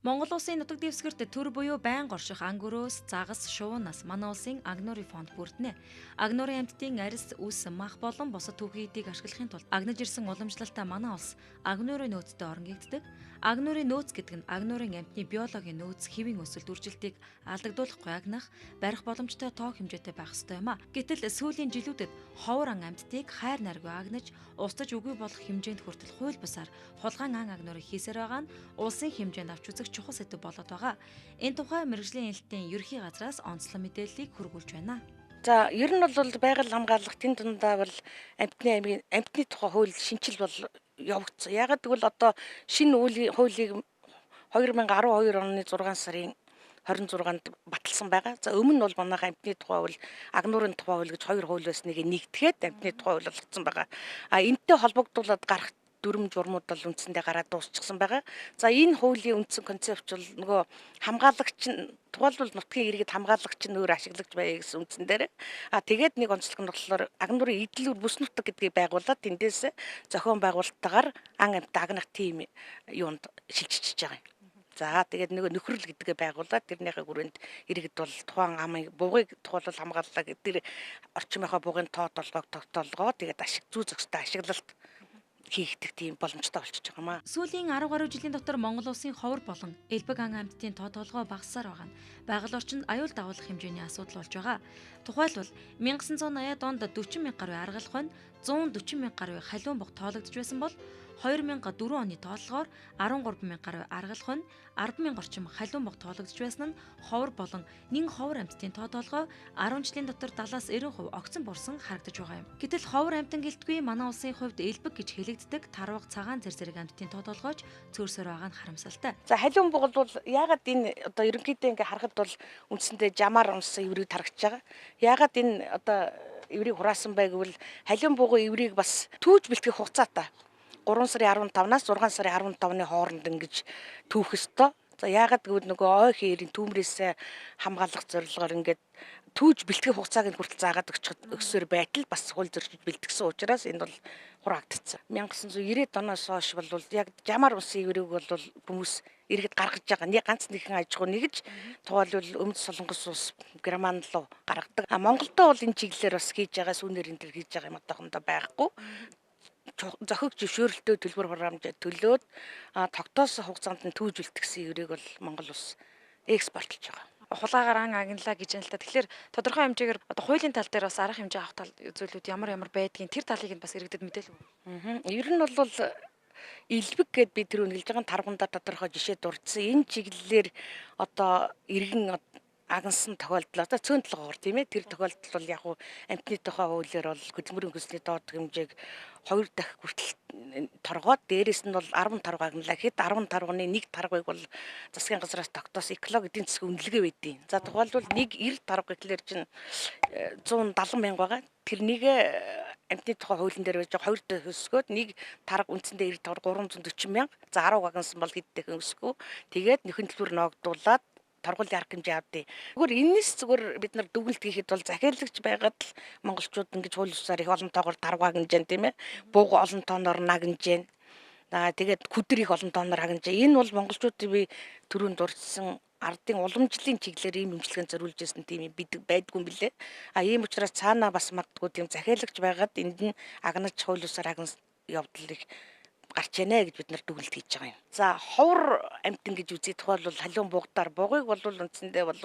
Монгол улсын нутаг дэвсгэрт төр буюу байнга орших ангөрөөс загас шуунаас манай улсын Агнуурын фонд бүрдэнэ. Агнуурын амьтдын арьс, үс, мах болон бусад түүхийдийг ашиглахын тулд агнаж ирсэн уламжлалтаа манай улс Агнуурын нөөцтэй оронгийгддэг. Агнуурын нөөц гэдэг нь Агнуурын амьтны биологийн нөөц, хэвийн өсөлт үржилтийг алдагдуулахгүй агнах, барих боломжтой тоо хэмжээтэй байх ёстой юм а. Гэтэл сүүлийн жилүүдэд ховор ан амьтдыг хайр найргүй агнаж, устж үгүй болох хэмжээнд хүртэл хууль бусаар хулгайн ан агнуурыг хийсээр байгаа нь улсын хэмжээнд авч үзэх чухал сэдв болоод байгаа. Энэ тухай мэргэжлийн хэлтийн ерхий газраас онцлог мэдээллийг хүргүүлж байна. За ер нь бол байгаль хамгаалалтын дундаа бол амьтны тухай хууль шинжил бол явагдсан. Ягаад гэвэл одоо шинэ хуулийг 2012 оны 6 сарын 26-нд баталсан байгаа. За өмнө нь бол манайх амьтны тухай хууль, агнуурын тухай хууль гэж хоёр хууль байсныг нэгтгэхэд амьтны тухай хууль болгоцсон байгаа. Энэтэй холбогдуулаад гарах дүрм журмууд бол үндсэндээ гараад дуусчихсан байгаа. За энэ хуулийн үндсэн концепт бол нөгөө хамгаалагч нь тухайлбал нутгийн иргэд хамгаалагч нь өөр ашиглагч байя гэсэн үндсэн дээр. Тэгээд нэг онцлог нь болохоор агнуурын эдлүүр бүс нутаг гэдгийг байгуулад тэндээс зохион байгуулалттайгаар ан амьтад агнах тим юунд шилжчихэж байгаа юм. За тэгээд нөгөө нөхрөл гэдгээ байгуулад тэрнийхээ хүрээнд иргэд бол тухайн амын бугыг тухайлбал хамгааллаа гэдэг тэр орчмынхаа бугын тоо толгойг тогтоолгоо тэгээд зүй зохистой ашиглалт хийгдэх тийм боломжтой болчихж байгаа юм аа. Сүүлийн 10 гаруй жилийн дотор Монгол улсын ховор болон элбэг ан амьтдын тоо толгой багасаар байгаа нь байгаль орчинд аюул дагуулах хэмжээний асуудал болж байгаа. Тухайлбал 1980-ад онд 40 мянга гаруй аргалах нь 140 мянга гаруй халиун бог тоологдож байсан бол 2004 оны тооллогоор 13 мянга гаруй аргалах нь 10 мянга орчим халиун бог тоологдож байсан нь ховор болон нэн ховор амьтдын тоо толгой 10 жилийн дотор 70-90% огцон бурсан харагдаж байгаа юм. Гэтэл ховор амьтан гэлтгүй манай улсын хувьд элбэг гэж хэлэгддэг тарваг цагаан зэрэг амьтдын тоо толгойч цөөрсөөр байгаа нь харамсалтай. За халиун бог бол ягаад энэ одоо ерөнхийдөө ингээ харахад бол үндсэндээ жамаар унсан иврийг тарагч байгаа. Ягаад энэ одоо иврийг хураасан бай гэвэл халиун богоо иврийг бас түүж бэлтгэх хугацаатай 3 сарын 15-наас 6 сарын 15-ны хооронд ингэж түүх ёстой. За яагаад гэвэл нөгөө ой хээрийн түүмрээс хамгаалах зорилгоор ингээд түүж бэлтгэх хугацааг нь хүртэл заагаад өгсөөр байтал бас хууль зөрчиж бэлтгэсэн учраас энэ бол хураагдсан. 1990-ад оноос хойш бол яг жамаар унсан иврийг бол хүмүүс иргэд гаргаж байгаа. Нэг ганц нэгэн аж ахуй нэгж тухайлбал Өмнөд Солонгос улс Герман руу гаргадаг. Монголдо бол энэ чиглэлээр бас хийж байгаа сүүнээр энэ төр хийж байгаа юм одоохондоо байхгүй. Зохиг зөвшөөрөлтөө төлбөр хураамжаа төлөөд тогтоосон хугацаанд нь түүж бэлтгэсэн иврийг бол Монгол улс экспортлж байгаа. Хулгайгаар ан агналаа гэж байна л та. Тэгэхээр тодорхой хэмжээгээр одоо хуулийн тал дээр бас арга хэмжээ авах зүйлүүд ямар байдгийг тэр талыг нь бас иргэдэд мэдээлв. Ер нь бол элбэг гэд би тэр үнэлж байгаа таргундаа тодорхой жишээ дурдсан. Энэ чиглэлээр одоо иргэн агнсан тохиолдол одоо цөөн толгоор тийм ээ тэр тохиолдол бол яг амьтны тухай хуулиар бол хөдөлмөрийн хөгжлийн доод хэмжээг 2 дахь хүртэл торгоод дээрэс нь бол 10 тарга агналаа гэхэд 10 тарганы 1 таргыг бол засгийн газраас тогтоосон экологи эдийн засгийн үнэлгээ байдیں۔ За тухайлбал 1 90 тарга гэхлээр чинь 170 мянга байгаа. Тэрнийг амьтны тухай хуулийн дээр байж 2 дахь өсгөөд 1 тарга үндсэндээ 90 тарга 340 мянга. За 10 агнсан бол хэд дахин өсгөө. Тэгээд нөхөн төлбөр ноогдуулаад торгуулийн арга хэмжээ авдیں۔ Зүгээр энэс зүгээр бид нар дүгнэлт хийхэд бол захиалагч байгаад л монголчууд ингэж хууль ёсоор их олон тоогоор таргаа гинжэн тийм ээ. Бууг олон тооноор нагнжэн. Тэгээд күдэр их олон тооноор хагнжээ. Энэ бол монголчуудын би түрүүнд дурдсан ардын уламжлалын чиглэлээр ийм имчилгээнд зориулж ирсэн тийм байдгүй юм билээ. Ийм учраас цаанаа бас магадгүй тийм захиалагч байгаад энд нь агнаж хууль ёсоор агнас явдал их гарч ийнэ гэж бид нар дүгнэлт хийж байгаа юм. За ховор амьтан гэж үзье тухайлбал халиун буугдаар бугыг бол үндсэндээ бол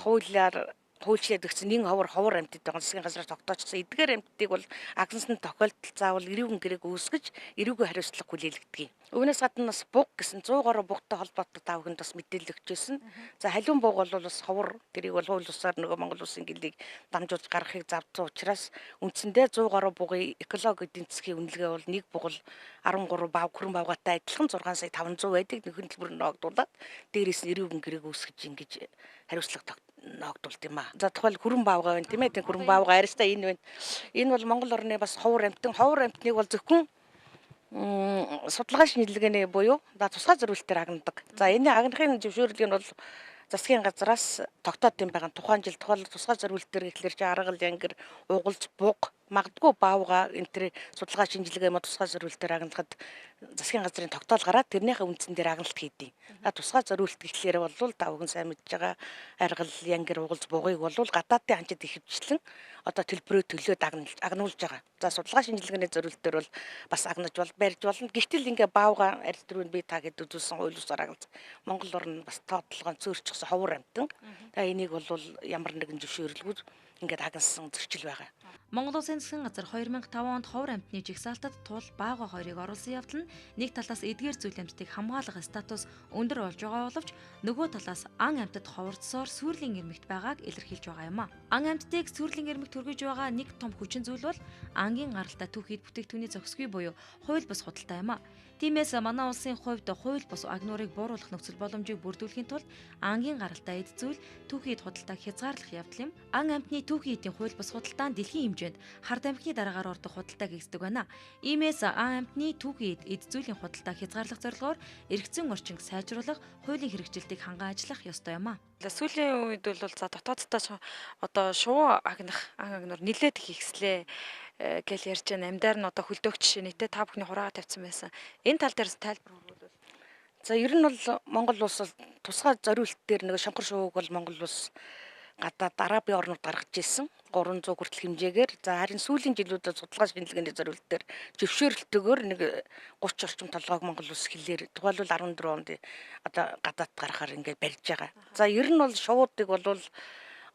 хуулиар хуульчлаад өгсөн нэг ховор амьтад байгаа засгийн газраас тогтоочсон эдгээр амьтдыг бол агнасны тохиолдолд заавал эрүүгэн гэрээг үүсгэж эрүүгийн хариуцлага хүлээлгдэг. Үүнээс гадна бас буг гэсэн 100 гаруй бугтай холбоотой та бүхэнд бас мэдээлэл өгчээсэн. За халиун бууг бол бас ховор тэрийг бол хууль ёсоор нөгөө Монгол улсын гэлийг дамжуулж гаргахыг завдсан учраас үндсэндээ 100 гаруй бугын экологи эдийн засгийн үнэлгээ бол нэг буг бол 13 бав хүрэн бавгатай адилхан 6 сая 500 байдаг нөхөн төлбөр ноогдуулаад дээрээс нь эрүүгэн гэрээг үүсгэж ингэж хариуцлага ноогдуулт юм аа. За тухайл хүрэн баавгаа байна тийм ээ. Тэг хүрэн баавгаа арьстай энэ байна. Энэ бол Монгол орны бас ховор амьтныг бол зөвхөн судалгаа шинжилгээний буюу тусгай зорилтоор агнадаг. За энэ агнахын зөвшөөрлийг нь бол засгийн газраас тогтоод юм байгаа. Тухайн жил тухайл тусгай зорилтоор гэхэлэр чи аргал янгэр угалж буг магадгүй баавга энэ төр судалгаа шинжилгээ ма тусгай зориултаар агналахад засгийн газрын тогтоол гараад тэрнийхээ үндсэн дээр агналт хийдэг. Тусгай зориулт гэхлээр бол та бүхэн сайн мэдж байгаа аргал янгэр угалз бугыг бол гадаадын ханчид ихэвчлэн одоо төлбөрөө төлөөд агнуулж байгаа. За судалгаа шинжилгээний зориултаар бол бас агнаж барьж болно. Гэвтэл ингээ баавга арил төрөнд би та гэд үзүүлсэн хууль усаар агналц Монгол орн бас тоотлогоон цөөрчихсөн ховор амтан. За энийг бол ямар нэгэн зөвшөөрлгүй ингээд хагнасан зөрчил байгаа. Монгол Улсын засгийн газар 2005 онд ховор амтны жигсаалтад тул баага хоёрыг оруулсан явдал нь нэг талаас эдгээр зүйл амьтдыг хамгаалах статус өндөр болж байгаа боловч нөгөө талаас ан амьтад ховордсоор сүрлийн ирмэгт байгааг илэрхийлж байгаа юм а. Ан амьтдыг сүрлийн ирмэгт хүргэж байгаа нэг том хүчин зүйл бол ангийн гаралтай түүхийд бүтээгдэхүүний зохисгүй буюу хууль бус худалдаа юм а. Тиймээс манай улсын хувьд хууль бус агнуурыг бууруулах нөхцөл боломжийг бүрдүүлэхийн тулд ангийн гаралтай эд зүйл түүхийд худалдааг хязгаарлах явдал юм. Ан амьтны түүхийн эдийн хууль бус худалдаа нь дэлхийн хэмжээнд хард амтны дараагаар ордог худалдааг эздэг байна. Иймээс ан амьтны түүхийн эд зүйлийн худалдааг хязгаарлах зорилгоор эргэцэн орчинг сайжруулах, хуулийн хэрэгжилтийг хангаан ажиллах ёстой юм а. Сүүлийн үед бол за дотооддоо одоо шувуу агнах ан агнуур нилээд хийхслээ гэж ярьж байна. Амьдаар нь одоо хөлдөөх жишээ нийтээ та бүхний хураагаа тавьсан байсан. Энэ тал дээрс тайлбар өгвөл. За ер нь бол Монгол улс тусгай зориулт дээр нэг шонхор шувууг бол Монгол улс гадаад арабын орнууд гаргаж ирсэн 300 хүртэл хэмжээгээр. За харин сүүлийн жилүүдэд судалгаа шинжилгээний зориулт дээр зөвшөөрлөлтөөр нэг 30 орчим толгойг Монгол улс хэлээр тухайлбал 14 онд одоо гадаад гаргахаар ингээд барьж байгаа. За ер нь бол шувуудыг бол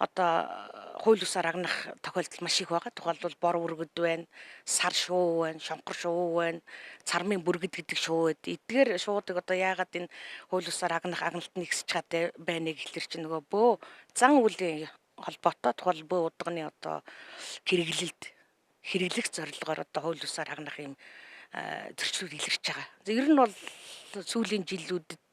одоо хууль усаар агнах тохиолдол маш их байгаа. Тухайлбал бор бүргэд байна, сар шувуу байна, шонхор шувуу байна, цармын бүргэд гэдэг шувуу байд. Эдгээр шуудыг одоо яагаад энэ хууль усаар агнах агналт нэгсэж чадтай байна гэхэлэр чинь нөгөө бөө зан үлийн холбоотой тухайлбал бөө удагны одоо хэрэглэх зорилгоор одоо хууль усаар агнах юм зөрчлүүд илэрч байгаа. Ер нь бол сүүлийн жилүүдэд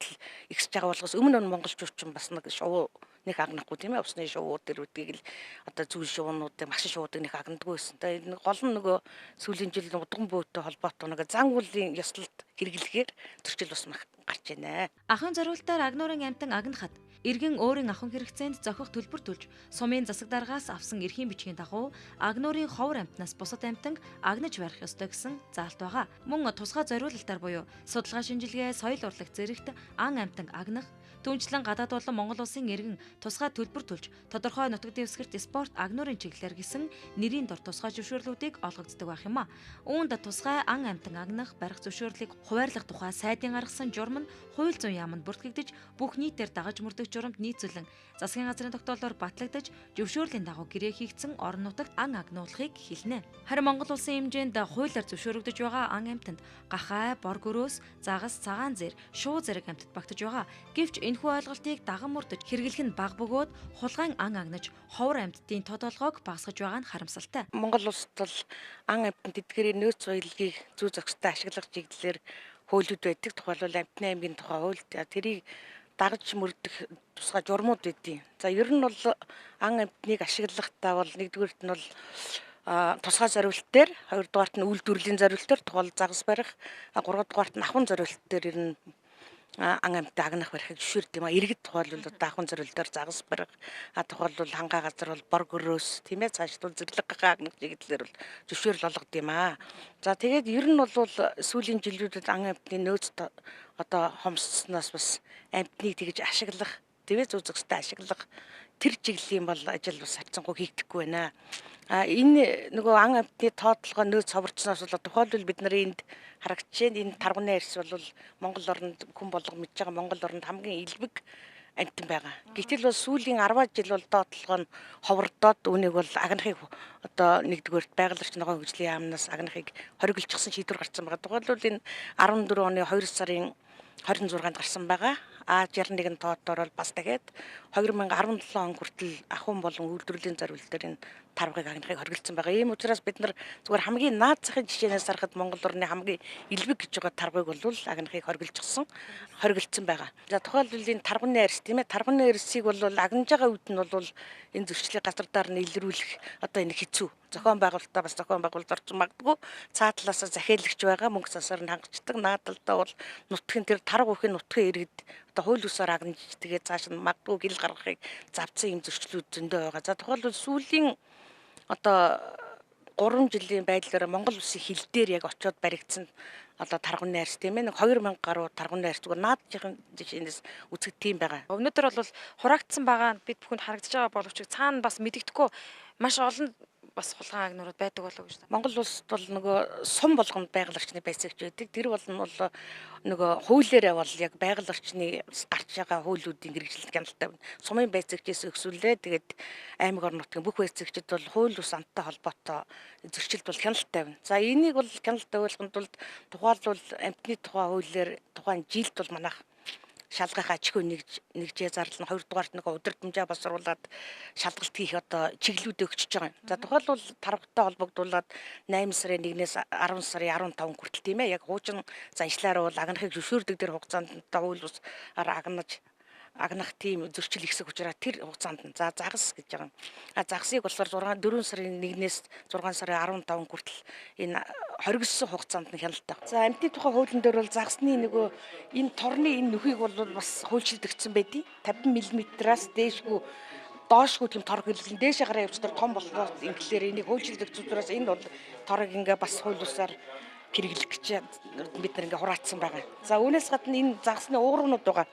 ихсэж байгаа болохоос өмнө нь монголчууд бас нэг шувуу нэг агнахгүй тийм ээ, усны шувууд төр үдгийг л одоо зүүн шуунуудыг машин шуудыг нэг агнадгүй байсан. Тэгээ гол нь нөгөө сүүлийн жил удган бөөтэй холбоотой нэг зан үлийн ёслолт хэрэглэхээр зөрчил бас гарч байна. Ахын зориултаар агнуурын амтан агнахад иргэн өөрийн ахын хэрэгцээнд зохих төлбөр төлж сумын засаг даргаас авсан эрхийн бичгийн дагуу агнуурын ховор амтнаас бусад амтанг агнаж барих ёстой гэсэн заалт байгаа. Мөн тусгай зориулалтаар буюу судалгаа шинжилгээ, соёл урлагт зэрэгт ан амтанг агнах, түүнчлэн гадаад болон Монгол улсын иргэн тусгай төлбөр төлж тодорхой нутаг дэвсгэрт спорт агнуурын чиглэлээр гэсэн нэрийн дор тусгай зөвшөөрлүүдийг олгогддог байх юм а. Үүнд тусгай ан амтан агнах, барих зөвшөөрлийг хуваарлах тухай сайдын гаргасан журам нь хууль зүйн яамд бүртгэгдэж бүх нийтээр дагаж мөрдөх журамд нийцүүлэн засгийн газрын тогтоолоор батлагдаж зөвшөөрлийн дагуу гэрээ хийгдсэн орон нутагт ан агнуулахыг хэлнэ. Харин Монгол улсын хэмжээнд хуулиар зөвшөөрөгдөж байгаа ан амтанд гахай, бор гөрөөс, загас, цагаан зэр, шуу зэрэг амтд багтаж байгаа. Гэвч энэхүү ойлголтыг даган мөрдөж хэрэглэх нь баг бөгөөд хулгайн ан агнаж ховор амьтдын тодолгоог багасгаж байгаа нь харамсалтай. Монгол улсад бол ан амьтанд эдгээрийн нөөц соёлыг зүй зохистой ашиглах чиглэлээр хуулиуд байдаг. Тухайлбал амтны аймгийн тухай хууль тэрийг дагаж мөрдөх тусгай журмууд байдیں۔ За ер нь бол ан амьтныг ашиглахдаа бол нэгдүгээрт нь бол тусгай зориулт дээр, хоёрдугаарт нь үйлдвэрлэлийн зориулт дээр тухайл загас барих, гуравдугаарт нь ахын зориулт дээр ер нь ан амьтад агнах барихыг зөвшөөрдөг юм а. Иргэд тухайлбал ахын зориулт дээр загас барих, тухайлбал хангаа газар бол бор гөрөөс тийм ээ цаашлбал зэрлэг гахаа агнах чиглэлээр бол зөвшөөрөл олгод юм а. За тэгээд ер нь бол сүүлийн жилүүдэд ан амьтны нөөц одоо хомсцсноос бас амьтныг тэгж ашиглах, тийм ээ зүй зохистой ашиглах тэр чиглэлийн бол ажил бас харьцангуй хийгдэхгүй байна. Энэ нөгөө ан амьтны тоотлогоо нөөц ховорцсноос бол тухайлбал бид нарын энд харагдж байна. Энэ тарганы арьс бол Монгол орнд хүн болго мэдж байгаа Монгол орнд хамгийн илбэг амтан байгаа. Гэтэл бол сүүлийн 10 жил бол тоотлогоо нь ховордоод үүнийг бол агнахыг одоо нэгдүгээрт байгаль орчин ногоон хөгжлийн яамнаас агнахыг хориглочихсон шийдвэр гарсан байгаа. Тухайлбал энэ 14 оны 2 сарын 26-нд гарсан байгаа. А61 тоотоор бол бас дахиад 2017 он хүртэл ахуйн болон үйлдвэрлэлийн зориулт дээр энэ тарвагыг агнахыг хориглосон байгаа. Ийм учраас бид нар зүгээр хамгийн наад захын жишээнээс харахад Монгол орны хамгийн илбэг гэж байгаа тарвагыг бол агнахыг хориглосон байгаа. За тухайлбал энэ тарганы арьс тийм ээ, тарганы арьсыг бол агнаж байгаа үед нь бол энэ зөрчлийг газар дээр нь илрүүлэх одоо энэ хэцүү. Зохион байгуулалтаа бас зохион байгуулалт орчин магадгүй цаа талаас захиалагч байгаа мөнгө засаар нь хангацдаг. Наад талдаа бол нутгийн тэр тарга үхэн нутгийн иргэд одоо хууль усаар агнаж тэгээд цааш нь магадгүй гэл гаргахыг завцсан юм зөрчлүүд зөндөө байгаа. За тухайлбал сүүлийн одоо 3 жилийн байдлаар Монгол улсын хил дээр яг очиод баригдсан одоо тарган найрс тийм ээ, нэг 2000 гаруй тарган найрс зүгээр наадчийн жишээнээс үзэх тийм байгаа. Өнөөдөр бол хураагдсан байгаа бид бүхэнд харагдаж байгаа боловч цаана бас мэдэгдэхгүй маш олон бас хулгайн агнуурууд байдаг болов уу гэж. Монгол улсад бол нөгөө сум болгонд байгаль орчны байцаагч байдаг. Тэр бол нөгөө хуулиараа бол яг байгаль орчны гарч байгаа хуулиудын хэрэгжилт хяналттай байна. Сумын байцаагчээс өксүүлээ. Тэгээд аймаг орон нутгийн бүх байцаагчид бол хууль ус амттай холбоотой зөрчилд бол хяналттай байна. За энийг бол хяналттай ойлгохын тулд тухайлбал амтны тухай хуулиар тухайн жилд бол манайх шалгах аж ахуй нэгжээ зарлал нь 2 дугаарт нэг удирдамжаа босруулад шалгалт хийх одоо чиглэлүүд өгчөж байгаа юм. За тухайлбал тархтай холбогдуулаад 8 сарын 1-ээс 10 сарын 15 хүртэл тийм ээ, яг хуучин заншлаар бол агнахыг зөвшөөрдөг тэр хугацаанд хууль ус агнах тийм зөрчил ихсэх учраас тэр хугацаанд за загас гэж байгаа. Загсыг болохоор 4 сарын 1-ээс 6 сарын 15 хүртэл энэ хоригдсон хугацаанд нь хяналттай. За амьтны тухай хуулийн дээр бол загсны нөгөө энэ торны энэ нөхийг бол бас хуульчилдэгдсэн байдیں۔ 50 мм-аас дээшгүй доошгүй тийм тор хэлбэл дээшээ гараа явцдаар том болоод ингээр энийг хуульчилдэгдсэн учраас энэ бол торыг ингээ бас хууль усаар хэрэглэх гэж бид нар ингээ хураацсан байгаа. За үүнээс гадна энэ загсны уурнууд байгаа.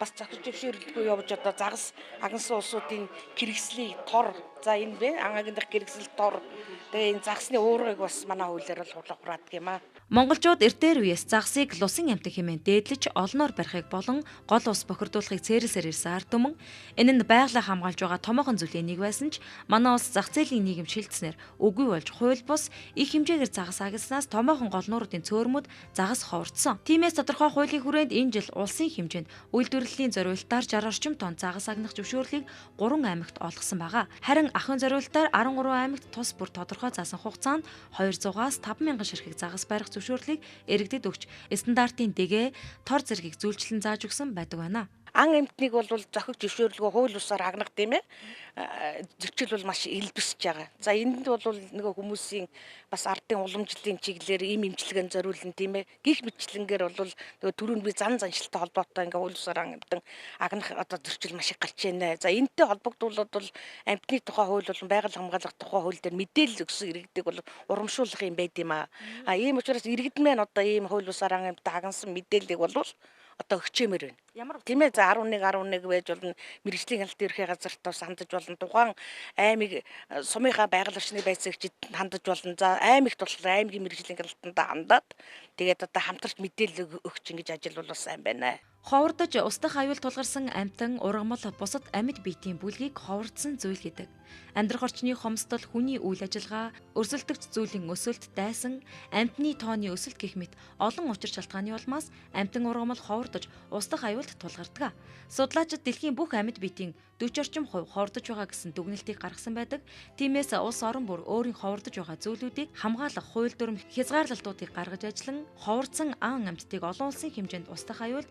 Бас захирч зөвшөөрлөхгүй явж одоо загас агнсан улсуудын хэрэгслийн тор за энэ бэ ангагийн дах хэрэгсэл тор тэгээ энэ загсны уургыг бас манай хуулиар бол хураадаг юм аа. Монголчууд эртээр үеэс загсыг лусын амтан хэмээн дээдлэж олноор барихыг болон гол ус бохирдуулахыг цээрээсээр ирсэн ард түмэн энэ нь байгалаа хамгаалж байгаа томоохон зүйлийн нэг байсан ч манай улс зах зээлийн нийгэм шилжснээр үгүй болж хууль бус их хэмжээгээр загас агснаас томоохон голнууруудын цөөрмөд загас ховордсон. Тиймээс тодорхой хуулийн хүрээнд энэ жил улсын хэмжээнд үйлдвэрлэлийн зориулалтаар 60 орчим тонн загас агнах зөвшөөрлийг 3 аймагт олгосон байгаа. Харин ахын зориулалтаар 13 аймагт тус бүр тодорхой заасан хугацаанд 200-аас 50000 ширхэг загас барих зөвшөөрлийг иргэдэд өгч стандартын дэгээ тор зэргийг зүйлчлэн зааж өгсөн байдаг байна. Ан эмтнийг бол зохиг зөвшөөрлөгөө хууль усаар агнах тийм ээ. Зөрчил бол маш элбэсж байгаа. За энд бол нөгөө хүмүүсийн бас ардын уламжлалын чиглэлээр ийм имчилгээнд зориулна тийм ээ. Гих мэтлэнгээр бол нөгөө түрүүнд би зан заншилтай холбоотой ингээ хууль усаар ан эмтэн агнах одоо зөрчил маш их гарч байна. За энэтэй холбогдуулаад бол амьтны тухай хууль болон байгаль хамгаалах тухай хууль дээр мэдээлэл өгсөн иргэдэг бол урамшуулах юм байд юм аа. Ийм учраас иргэд маань одоо ийм хууль усаар ан эмтэн агнсан мэдээллийг бол одоо өгчөмөр байна. Ямар тийм ээ, за 11 байж болно, мэрэгжлийн хяналтын ерхий газарт бас хандаж болно, тухайн аймаг сумынхаа байгаль орчны байцаагчид хандаж болно. За аймагт болохоор аймгийн мэрэгжлийн хяналтанд хандаад тэгээд одоо хамтарч мэдээлэл өгч ингэж ажил бол бас сайн байна. Ховордож устдах аюул тулгарсан амтан, ургамал, бусад амьд биетийн бүлгийг ховордсон зүйл гэдэг. Амьдрах орчны хомсдол, хүний үйл ажиллагаа, өрсөлдөгч зүйлийн өсөлт, дайсан, амтны тооны өсөлт гэх мэт олон учир шалтгааны улмаас амтан ургамал ховордож устдах аюулд тулгардаг. Судлаачид дэлхийн бүх амьд биетийн 40 орчим хувь ховордож байгаа гэсэн дүгнэлтийг гаргасан байдаг. Тиймээс улс орон бүр өөрийн ховордож байгаа зүйлүүдийг хамгаалах хууль дүрм хязгаарлалтуудыг гаргаж ажиллан ховордсон ан амьтдыг олон улсын хэмжээнд устдах аюулд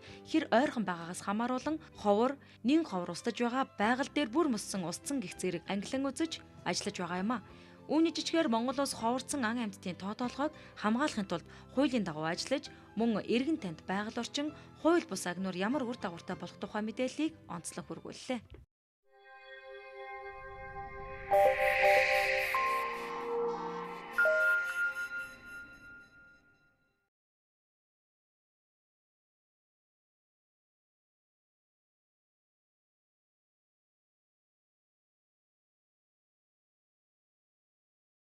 ойрхон байгаагаас хамааруулан ховор, нэн ховор устж байгаа байгаль дээр бүр мөссөн устсан гих зэрэг ангилан үзэж ажиллаж байгаа юм а. Үүний жижигээр Монгол улс ховордсон ан амьтдын тоо толгойг хамгаалахын тулд хуулийн дагуу ажиллаж мөн иргэн танд байгаль орчин, хууль бус агнуур ямар үр дагавартай болох тухай мэдээллийг онцлог хүргүүллээ.